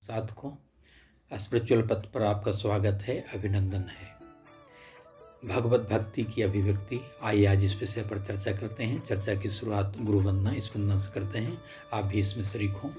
साधकों, स्पिरिचुअल पथ पर आपका स्वागत है, अभिनंदन है। भगवत भक्ति की अभिव्यक्ति, आइए आज इस विषय पर चर्चा करते हैं। चर्चा की शुरुआत गुरु वंदना इस वंदना से करते हैं, आप भी इसमें शरीक हों।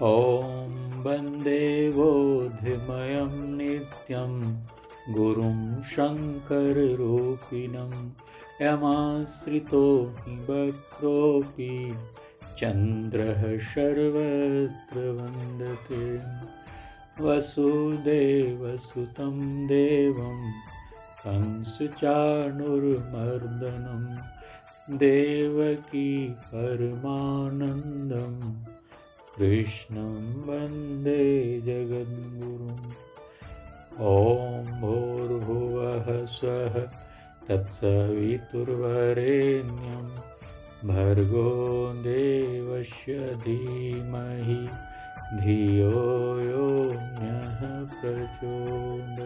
ओम वंदे बोधिमयं नित्यं गुरुं शंकर रूपिणं यमाश्रितो हि वक्रोऽपि चंद्रः सर्वत्र वन्दते। वसुदेवसुतं देवं कंसचाणूरमर्दनं देवकी परमानन्दं कृष्णं वन्दे जगद्गुरुम्। ॐ भूर्भुवः स्वः तत्सवितुर्वरेण्यं भर्गो देवस्य धीमहि धियो यो नः प्रचोदयात्।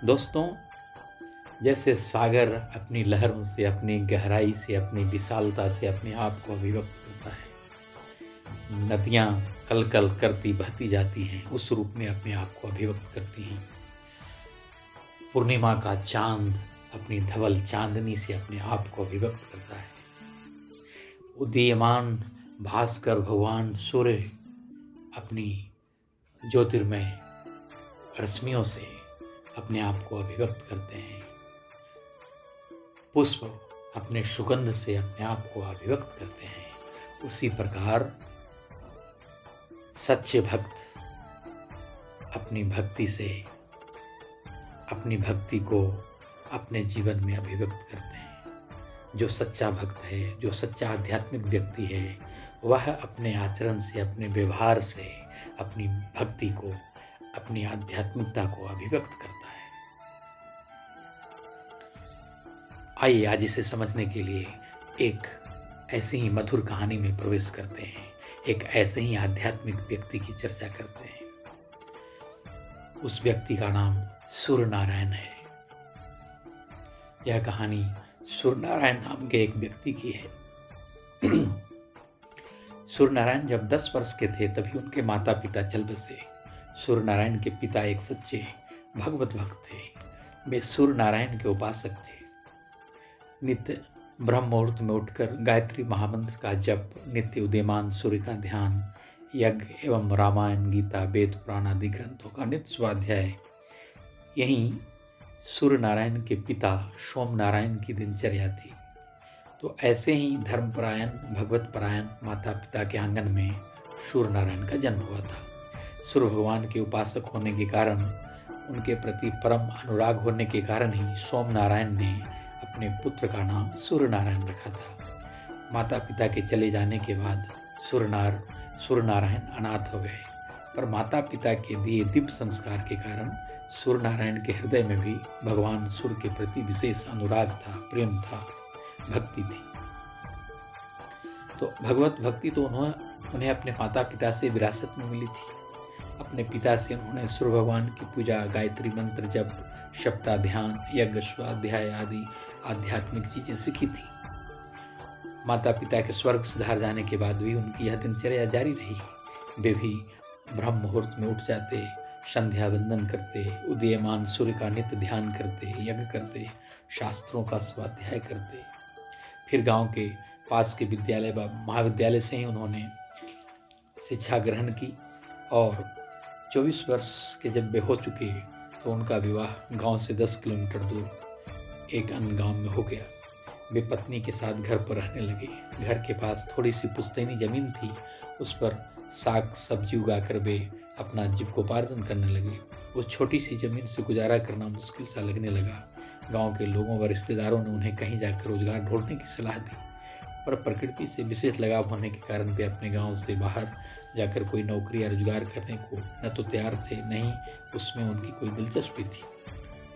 दोस्तों, जैसे सागर अपनी लहरों से, अपनी गहराई से, अपनी विशालता से अपने आप को अभिव्यक्त करता है, नदियाँ कल कल करती बहती जाती हैं, उस रूप में अपने आप को अभिव्यक्त करती हैं। पूर्णिमा का चांद अपनी धवल चांदनी से अपने आप को अभिव्यक्त करता है। उदीयमान भास्कर भगवान सूर्य अपनी ज्योतिर्मय रश्मियों से अपने आप को अभिव्यक्त करते हैं। पुष्प अपने सुगंध से अपने आप को अभिव्यक्त करते हैं। उसी प्रकार सच्चे भक्त अपनी भक्ति से अपनी भक्ति को अपने जीवन में अभिव्यक्त करते हैं। जो सच्चा भक्त है, जो सच्चा आध्यात्मिक व्यक्ति है, वह अपने आचरण से, अपने व्यवहार से अपनी भक्ति को, अपनी आध्यात्मिकता को अभिव्यक्त करता है। आइए आज इसे समझने के लिए एक ऐसी ही मधुर कहानी में प्रवेश करते हैं। एक ऐसे ही आध्यात्मिक व्यक्ति की चर्चा करते हैं। उस व्यक्ति का नाम सूर्यनारायण है। यह कहानी सूर्यनारायण नाम के एक व्यक्ति की है। सूर्यनारायण जब 10 वर्ष के थे तभी उनके माता पिता चल बसे। सूर्यनारायण के पिता एक सच्चे भगवत भक्त थे। वे सूर्यनारायण के उपासक थे। नित्य ब्रह्म मुहूर्त में उठकर गायत्री महामंत्र का जप, नित्य उदीयमान सूर्य का ध्यान, यज्ञ एवं रामायण, गीता, वेद, पुराण आदि ग्रंथों का नित्य स्वाध्याय, यही सूर्यनारायण के पिता सोमनारायण की दिनचर्या थी। तो ऐसे ही धर्मपरायण, भगवत परायण माता पिता के आंगन में सूर्यनारायण का जन्म हुआ था। सूर्य भगवान के उपासक होने के कारण, उनके प्रति परम अनुराग होने के कारण ही सोमनारायण ने अपने पुत्र का नाम सूर्यनारायण रखा था। माता पिता के चले जाने के बाद सूर्यनारायण अनाथ हो गए, पर माता पिता के दिए दिव्य संस्कार के कारण सूर्यनारायण के हृदय में भी भगवान सूर्य के प्रति विशेष अनुराग था, प्रेम था, भक्ति थी। तो भगवत भक्ति तो उन्हें अपने माता पिता से विरासत में मिली थी। अपने पिता से उन्होंने सूर्य भगवान की पूजा, गायत्री मंत्र जप, सप्ताह ध्यान, यज्ञ, स्वाध्याय आदि आध्यात्मिक चीजें सीखी थी। माता पिता के स्वर्ग सिधार जाने के बाद भी उनकी यह दिनचर्या जारी रही। वे भी ब्रह्म मुहूर्त में उठ जाते, संध्या वंदन करते, उदीयमान सूर्य का नित्य ध्यान करते, यज्ञ करते, शास्त्रों का स्वाध्याय करते। फिर गांव के पास के विद्यालय व महाविद्यालय से ही उन्होंने शिक्षा ग्रहण की और 24 वर्ष के जब वे हो चुके तो उनका विवाह गांव से 10 किलोमीटर दूर एक अन्य गांव में हो गया। वे पत्नी के साथ घर पर रहने लगे। घर के पास थोड़ी सी पुश्तैनी जमीन थी, उस पर साग सब्जी उगाकर वे अपना जीविकोपार्जन करने लगे। उस छोटी सी जमीन से गुजारा करना मुश्किल सा लगने लगा। गांव के लोगों व रिश्तेदारों ने उन्हें कहीं जाकर रोजगार ढूंढने की सलाह दी, पर प्रकृति से विशेष लगाव होने के कारण वे अपने गांव से बाहर जाकर कोई नौकरी या रोजगार करने को न तो तैयार थे, न ही उसमें उनकी कोई दिलचस्पी थी।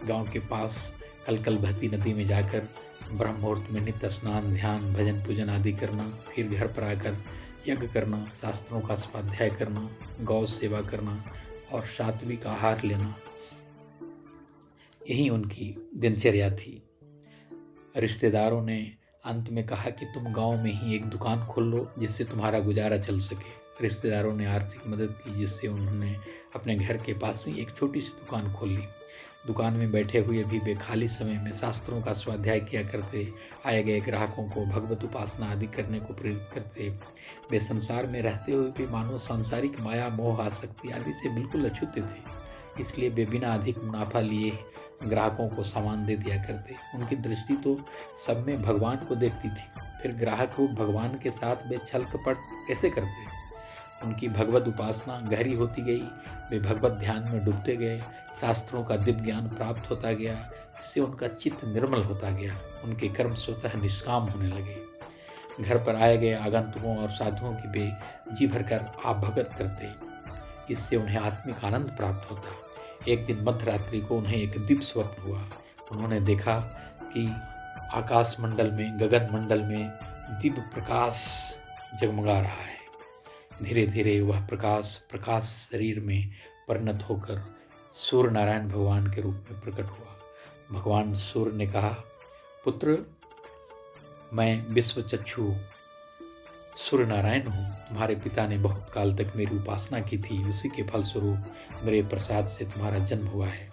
गांव के पास कल बहती नदी में जाकर ब्रह्म मुहूर्त में नित्य स्नान, ध्यान, भजन पूजन आदि करना, फिर घर पर आकर यज्ञ करना, शास्त्रों का स्वाध्याय करना, गौ सेवा करना और सात्विक आहार लेना, यही उनकी दिनचर्या थी। रिश्तेदारों ने अंत में कहा कि तुम गांव में ही एक दुकान खोल लो जिससे तुम्हारा गुजारा चल सके। रिश्तेदारों ने आर्थिक मदद की, जिससे उन्होंने अपने घर के पास ही एक छोटी सी दुकान खोल ली। दुकान में बैठे हुए भी वे खाली समय में शास्त्रों का स्वाध्याय किया करते, आए गए ग्राहकों को भगवत उपासना आदि करने को प्रेरित करते। वे संसार में रहते हुए भी मानो सांसारिक माया मोह आसक्ति आदि से बिल्कुल अछूते थे, इसलिए वे बिना अधिक मुनाफा लिए ग्राहकों को सामान दे दिया करते। उनकी दृष्टि तो सब में भगवान को देखती थी, फिर ग्राहक रूप भगवान के साथ वे छल कपट कैसे करते। उनकी भगवत उपासना गहरी होती गई, वे भगवत ध्यान में डूबते गए, शास्त्रों का दिव्य ज्ञान प्राप्त होता गया, इससे उनका चित्त निर्मल होता गया, उनके कर्म स्वतः निष्काम होने लगे। घर पर आए गए आगंतुकों और साधुओं की वे जी भरकर आभगत करते, इससे उन्हें आत्मिक आनंद प्राप्त होता। एक दिन मध्यरात्रि को उन्हें एक दिव्य स्वप्न हुआ। उन्होंने देखा कि आकाश मंडल में, गगन मंडल में दिव्य प्रकाश जगमगा रहा है। धीरे धीरे वह प्रकाश शरीर में परिणत होकर सूर्य नारायण भगवान के रूप में प्रकट हुआ। भगवान सूर्य ने कहा, पुत्र, मैं विश्वचक्षु सूर्य नारायण हूँ। तुम्हारे पिता ने बहुत काल तक मेरी उपासना की थी, उसी के फलस्वरूप मेरे प्रसाद से तुम्हारा जन्म हुआ है।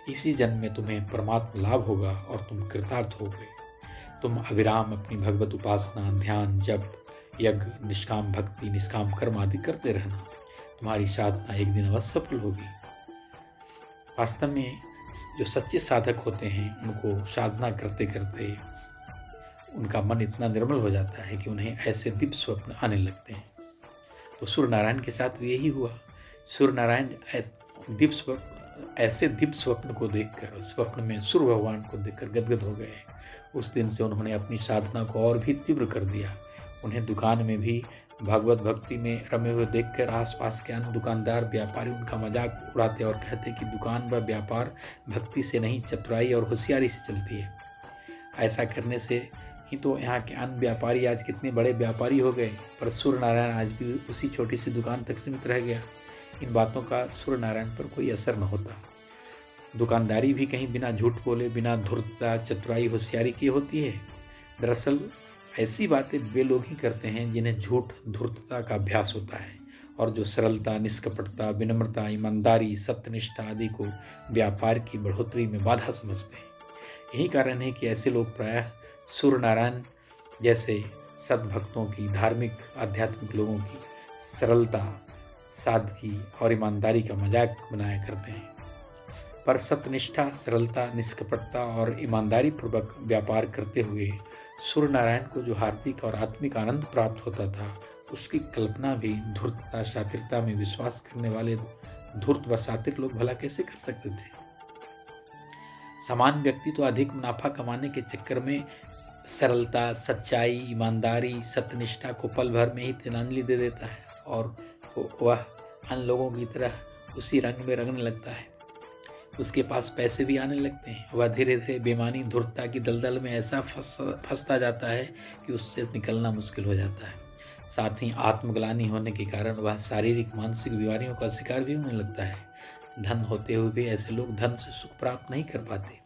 इसी जन्म में तुम्हें परमात्मा लाभ होगा और तुम कृतार्थ होगे। तुम अविराम अपनी भगवत उपासना, ध्यान, जप, यज्ञ, निष्काम भक्ति, निष्काम कर्म आदि करते रहना। तुम्हारी साधना एक दिन अवश्य सफल होगी। वास्तव में जो सच्चे साधक होते हैं, उनको साधना करते करते उनका मन इतना निर्मल हो जाता है कि उन्हें ऐसे दिव्य स्वप्न आने लगते हैं। तो सूर्य नारायण के साथ भी यही हुआ। सूर्य नारायण ऐसे दिव्य स्वप्न को देखकर, स्वप्न में सूर्य भगवान को देखकर गदगद हो गए। उस दिन से उन्होंने अपनी साधना को और भी तीव्र कर दिया। उन्हें दुकान में भी भगवत भक्ति में रमे हुए देखकर आसपास के अन्य दुकानदार, व्यापारी उनका मजाक उड़ाते और कहते कि दुकान व व्यापार भक्ति से नहीं, चतुराई और होशियारी से चलती है। ऐसा करने से ही तो यहाँ के अन्य व्यापारी आज कितने बड़े व्यापारी हो गए, पर सूर्य नारायण आज भी उसी छोटी सी दुकान तक सीमित रह गया। इन बातों का सूर्य नारायण पर कोई असर न होता। दुकानदारी भी कहीं बिना झूठ बोले, बिना धूर्तता, चतुराई, होशियारी की होती है। दरअसल ऐसी बातें वे लोग ही करते हैं जिन्हें झूठ, धूर्तता का अभ्यास होता है और जो सरलता, निष्कपटता, विनम्रता, ईमानदारी, सत्यनिष्ठा आदि को व्यापार की बढ़ोतरी में बाधा समझते हैं। यही कारण है कि ऐसे लोग प्रायः सूर्य नारायण जैसे सद्भक्तों की, धार्मिक आध्यात्मिक लोगों की सरलता, सादगी और ईमानदारी का मजाक बनाया करते हैं। पर सत्यनिष्ठा, सरलता, निष्कपटता और ईमानदारी पूर्वक व्यापार करते हुए सूर्य नारायण को जो हार्दिक और आत्मिक आनंद प्राप्त होता था, उसकी कल्पना भी धूर्तता, शातिरता में विश्वास करने वाले धूर्त व शातिर लोग भला कैसे कर सकते थे। समान व्यक्ति तो अधिक मुनाफा कमाने के चक्कर में सरलता, सच्चाई, ईमानदारी, सत्यनिष्ठा को पल भर में ही तिलांजलि दे देता है और वह अन्य लोगों की तरह उसी रंग में रंगने लगता है। उसके पास पैसे भी आने लगते हैं। वह धीरे धीरे बेईमानी, धूर्तता की दलदल में ऐसा फंसता जाता है कि उससे निकलना मुश्किल हो जाता है। साथ ही आत्मग्लानि होने के कारण वह शारीरिक, मानसिक बीमारियों का शिकार भी होने लगता है। धन होते हुए भी ऐसे लोग धन से सुख प्राप्त नहीं कर पाते।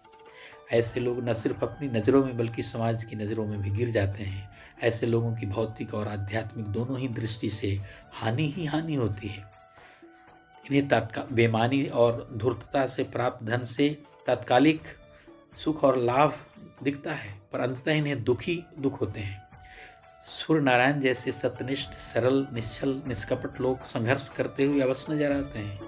ऐसे लोग न सिर्फ अपनी नज़रों में बल्कि समाज की नज़रों में भी गिर जाते हैं। ऐसे लोगों की भौतिक और आध्यात्मिक दोनों ही दृष्टि से हानि ही हानि होती है। इन्हें बेईमानी और धूर्तता से प्राप्त धन से तात्कालिक सुख और लाभ दिखता है, पर अंततः इन्हें दुख होते हैं। सूर्य नारायण जैसे सत्यनिष्ठ, सरल, निश्चल, निष्कपट लोग संघर्ष करते हुए अवश्य नजर आते हैं,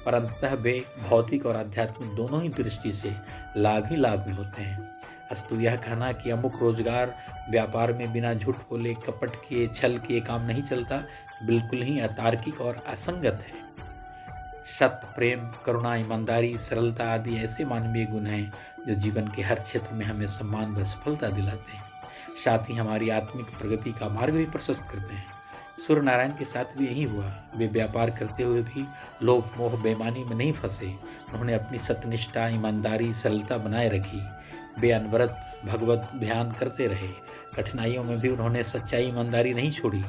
पर अंततः वे भौतिक और आध्यात्मिक दोनों ही दृष्टि से लाभ ही लाभ में होते हैं। अस्तु यह कहना कि अमुक रोजगार व्यापार में बिना झूठ बोले, कपट किए, छल किए काम नहीं चलता, बिल्कुल ही अतार्किक और असंगत है। सत्य, प्रेम, करुणा, ईमानदारी, सरलता आदि ऐसे मानवीय गुण हैं जो जीवन के हर क्षेत्र में हमें सम्मान व सफलता दिलाते हैं, साथ ही हमारी आत्मिक प्रगति का मार्ग भी प्रशस्त करते हैं। सूर्य नारायण के साथ भी यही हुआ। वे व्यापार करते हुए भी लोभ, मोह, बेईमानी में नहीं फंसे। उन्होंने अपनी सत्यनिष्ठा, ईमानदारी, सरलता बनाए रखी। वे अनवरत भगवत ध्यान करते रहे। कठिनाइयों में भी उन्होंने सच्चाई, ईमानदारी नहीं छोड़ी।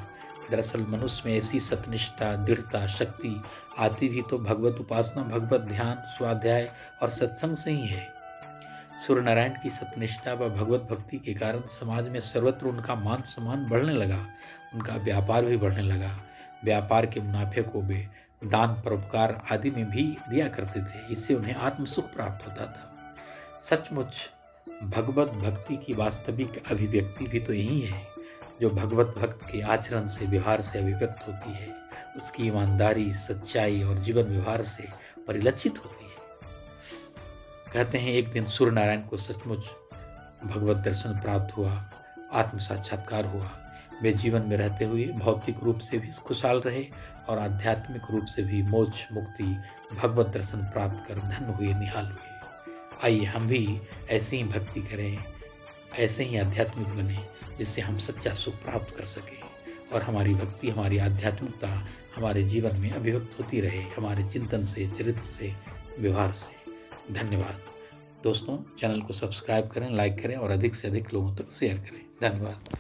दरअसल मनुष्य में ऐसी सत्यनिष्ठा, दृढ़ता, शक्ति आती भी तो भगवत उपासना, भगवत ध्यान, स्वाध्याय और सत्संग से ही है। सूर्यनारायण की सत्यनिष्ठा व भगवत भक्ति के कारण समाज में सर्वत्र उनका मान सम्मान बढ़ने लगा। उनका व्यापार भी बढ़ने लगा। व्यापार के मुनाफे को वे दान परोपकार आदि में भी दिया करते थे। इससे उन्हें आत्मसुख प्राप्त होता था। सचमुच भगवत भक्ति की वास्तविक अभिव्यक्ति भी तो यही है, जो भगवत भक्त के आचरण से व्यवहार से अभिव्यक्त होती है। उसकी ईमानदारी, सच्चाई और जीवन व्यवहार से परिलक्षित होती है। कहते हैं एक दिन सूर्य नारायण को सचमुच भगवत दर्शन प्राप्त हुआ, आत्म साक्षात्कार हुआ। वे जीवन में रहते हुए भौतिक रूप से भी खुशहाल रहे और आध्यात्मिक रूप से भी मोक्ष मुक्ति भगवत दर्शन प्राप्त कर धन्य हुए, निहाल हुए। आइए हम भी ऐसे ही भक्ति करें, ऐसे ही आध्यात्मिक बने, जिससे हम सच्चा सुख प्राप्त कर सकें और हमारी भक्ति, हमारी आध्यात्मिकता हमारे जीवन में अभिव्यक्त होती रहे, हमारे चिंतन से, चरित्र से, व्यवहार से। धन्यवाद दोस्तों। चैनल को सब्सक्राइब करें, लाइक करें और अधिक से अधिक लोगों तक शेयर करें। धन्यवाद।